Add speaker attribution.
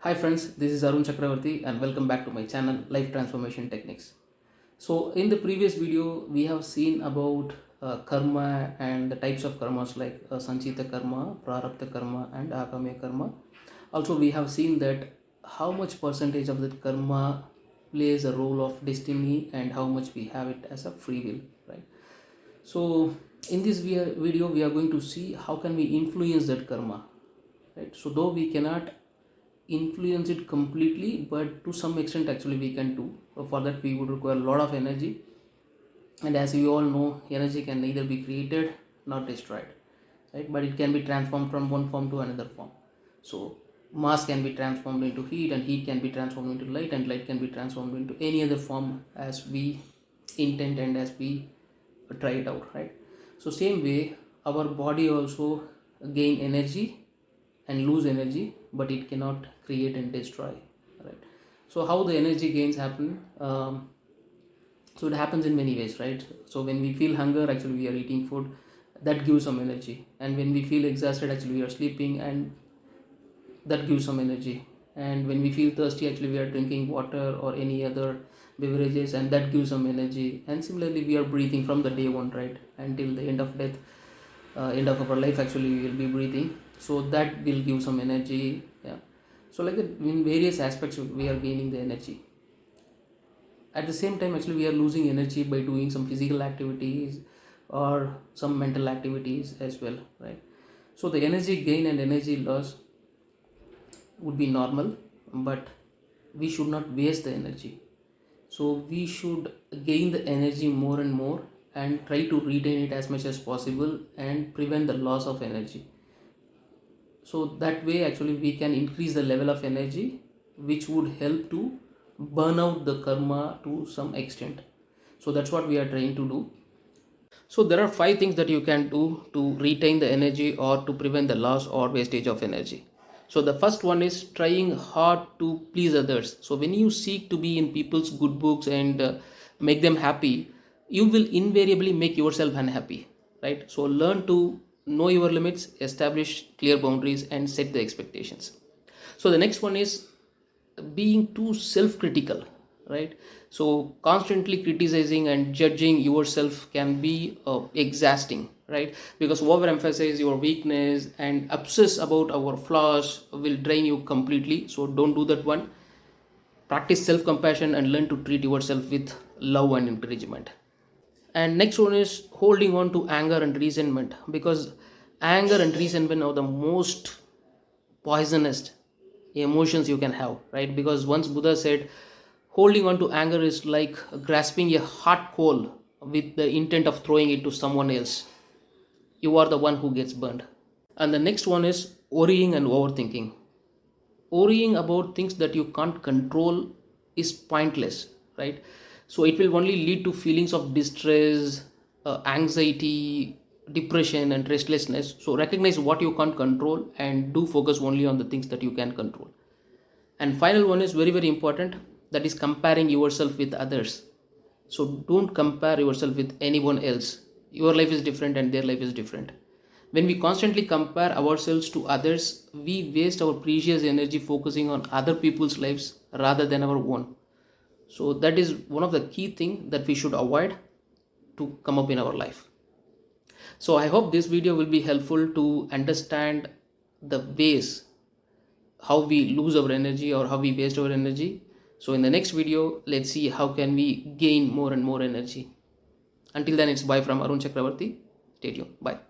Speaker 1: Hi friends, this is Arun Chakravarti and welcome back to my channel Life Transformation Techniques. So in the previous video we have seen about karma and the types of karmas like Sanchita karma, Prarabdha karma and Agami karma. Also we have seen that how much percentage of that karma plays a role of destiny and how much we have it as a free will, right? So in this video we are going to see how can we influence that karma, right? So though we cannot influence it completely, but to some extent actually we can do. So for that we would require a lot of energy, and as we all know, energy can neither be created nor destroyed, right? But it can be transformed from one form to another form. So mass can be transformed into heat, and heat can be transformed into light, and light can be transformed into any other form as we intend and as we try it out, right? So same way our body also gain energy and lose energy, but it cannot create and destroy, right? So how the energy gains happen? So it happens in many ways, right? So when we feel hunger, actually we are eating food that gives some energy, and when we feel exhausted, actually we are sleeping and that gives some energy, and when we feel thirsty, actually we are drinking water or any other beverages and that gives some energy. And similarly we are breathing from the day one, right, until the end of death, end of our life actually we will be breathing, so that will give some energy. Yeah, so like that in various aspects we are gaining the energy. At the same time actually we are losing energy by doing some physical activities or some mental activities as well, right? So the energy gain and energy loss would be normal, but we should not waste the energy. So we should gain the energy more and more and try to retain it as much as possible and prevent the loss of energy. So that way actually we can increase the level of energy, which would help to burn out the karma to some extent. So that's what we are trying to do. So there are 5 things that you can do to retain the energy or to prevent the loss or wastage of energy. So the first one is trying hard to please others. So when you seek to be in people's good books and make them happy, you will invariably make yourself unhappy, right? So learn to know your limits, establish clear boundaries and set the expectations. So the next one is being too self-critical, right? So constantly criticizing and judging yourself can be exhausting, right? Because overemphasize your weakness and obsess about our flaws will drain you completely, so don't do that one. Practice self-compassion and learn to treat yourself with love and encouragement. And next one is holding on to anger and resentment, because anger and resentment are the most poisonous emotions you can have, right? Because once Buddha said holding on to anger is like grasping a hot coal with the intent of throwing it to someone else. You are the one who gets burned. And the next one is worrying and overthinking. Worrying about things that you can't control is pointless, right? So it will only lead to feelings of distress, anxiety, depression and restlessness. So recognize what you can't control and do focus only on the things that you can control. And final one is very very important, that is comparing yourself with others. So don't compare yourself with anyone else. Your life is different and their life is different. When we constantly compare ourselves to others, we waste our precious energy focusing on other people's lives rather than our own. So that is one of the key things that we should avoid to come up in our life. So I hope this video will be helpful to understand the ways how we lose our energy or how we waste our energy. So in the next video, let's see how can we gain more and more energy. Until then, it's bye from Arun Chakravarti. Stay tuned. Bye.